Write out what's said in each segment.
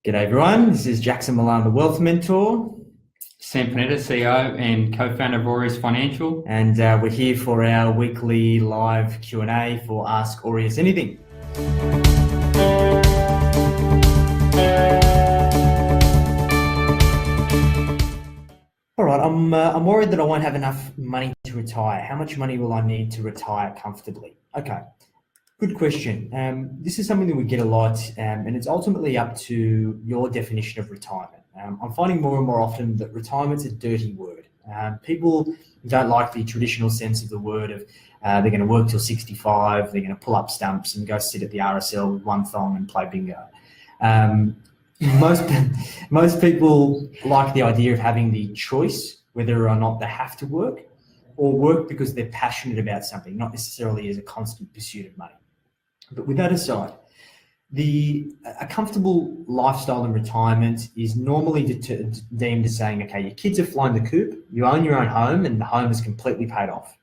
G'day everyone, this is Jackson Milan, the Wealth Mentor. Sam Panetta, CEO and co-founder of Aureus Financial. And we're here for our weekly live Q&A for Ask Aureus Anything. All right, I'm worried that I won't have enough money to retire. How much money will I need to retire comfortably? Okay, good question. This is something that we get a lot, and it's ultimately up to your definition of retirement. I'm finding more and more often that retirement's a dirty word. People don't like the traditional sense of the word of they're going to work till 65, they're going to pull up stumps and go sit at the RSL with one thong and play bingo. Most people like the idea of having the choice whether or not they have to work or work because they're passionate about something, not necessarily as a constant pursuit of money. But with that aside, a comfortable lifestyle in retirement is normally deemed as saying, okay, your kids have flown the coop, you own your own home, and the home is completely paid off.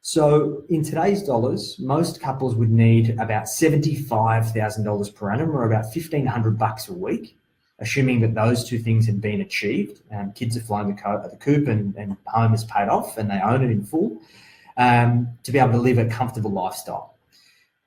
So in today's dollars, most couples would need about $75,000 per annum, or about $1,500 a week, assuming that those two things had been achieved. Kids have flown the coop and home is paid off and they own it in full, to be able to live a comfortable lifestyle.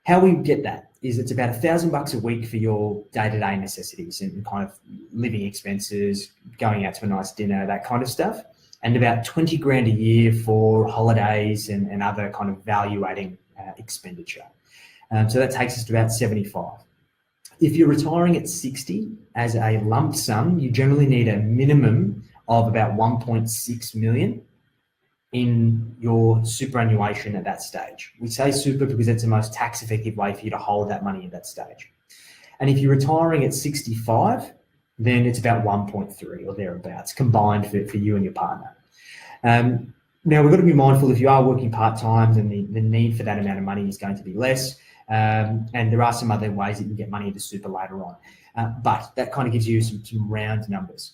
How we get that is it's about $1,000 a week for your day-to-day necessities and kind of living expenses, going out to a nice dinner, that kind of stuff, and about 20 grand a year for holidays and other kind of value-adding expenditure. So that takes us to about 75. If you're retiring at 60 as a lump sum, you generally need a minimum of about 1.6 million in your superannuation at that stage. We say super because it's the most tax effective way for you to hold that money at that stage. And if you're retiring at 65, then it's about 1.3 or thereabouts combined for you and your partner. Now we've got to be mindful if you are working part-time, then the need for that amount of money is going to be less. And there are some other ways that you can get money into super later on. But that kind of gives you some round numbers.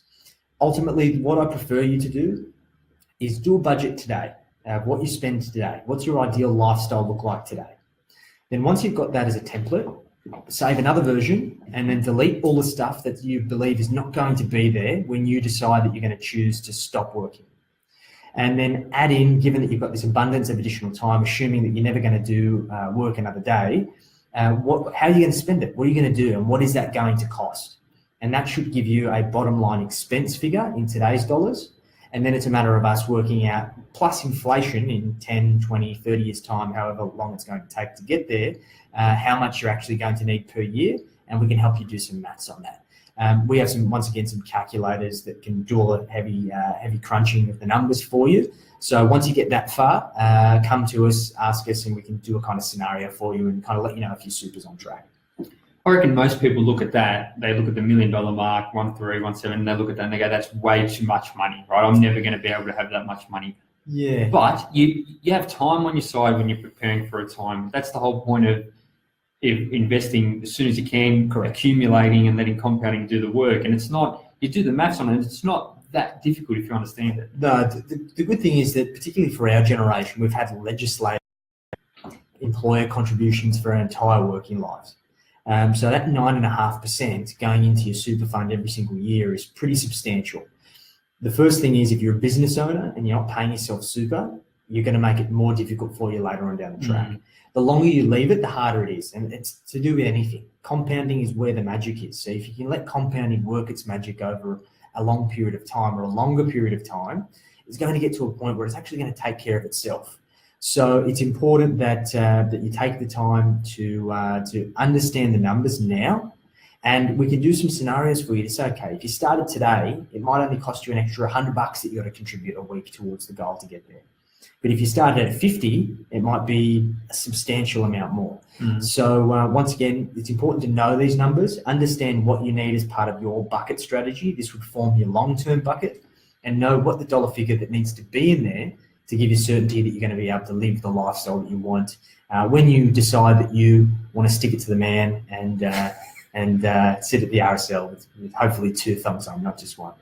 Ultimately, what I prefer you to do is do a budget today of what you spend today. What's your ideal lifestyle look like today? Then once you've got that as a template, save another version and then delete all the stuff that you believe is not going to be there when you decide that you're going to choose to stop working. And then add in, given that you've got this abundance of additional time, assuming that you're never going to do work another day, how are you going to spend it? What are you going to do? And what is that going to cost? And that should give you a bottom line expense figure in today's dollars. And then it's a matter of us working out, plus inflation in 10, 20, 30 years time, however long it's going to take to get there, how much you're actually going to need per year. And we can help you do some maths on that. We have some calculators that can do all the heavy crunching of the numbers for you. So once you get that far, come to us, ask us, and we can do a kind of scenario for you and kind of let you know if your super's on track. I reckon most people look at that, they look at the $1 million mark, 1.3, 1.7, and they look at that and they go, that's way too much money, right? I'm never going to be able to have that much money. Yeah. But you have time on your side when you're preparing for retirement. That's the whole point of investing as soon as you can, correct, accumulating and letting compounding do the work. And it's not, you do the maths on it, it's not that difficult if you understand it. No, the good thing is that particularly for our generation, we've had legislated employer contributions for our entire working lives. So that 9.5% going into your super fund every single year is pretty substantial. The first thing is if you're a business owner and you're not paying yourself super, you're going to make it more difficult for you later on down the track. Mm-hmm. The longer you leave it, the harder it is. And it's to do with anything. Compounding is where the magic is. So if you can let compounding work its magic over a long period of time or a longer period of time, it's going to get to a point where it's actually going to take care of itself. So it's important that you take the time to understand the numbers now, and we can do some scenarios for you to say, okay, if you started today, it might only cost you an extra $100 that you got to contribute a week towards the goal to get there. But if you started at 50, it might be a substantial amount more. Mm. So once again, it's important to know these numbers, understand what you need as part of your bucket strategy. This would form your long-term bucket, and know what the dollar figure that needs to be in there to give you certainty that you're going to be able to live the lifestyle that you want when you decide that you want to stick it to the man and sit at the RSL with hopefully 2 thumbs on, not just one.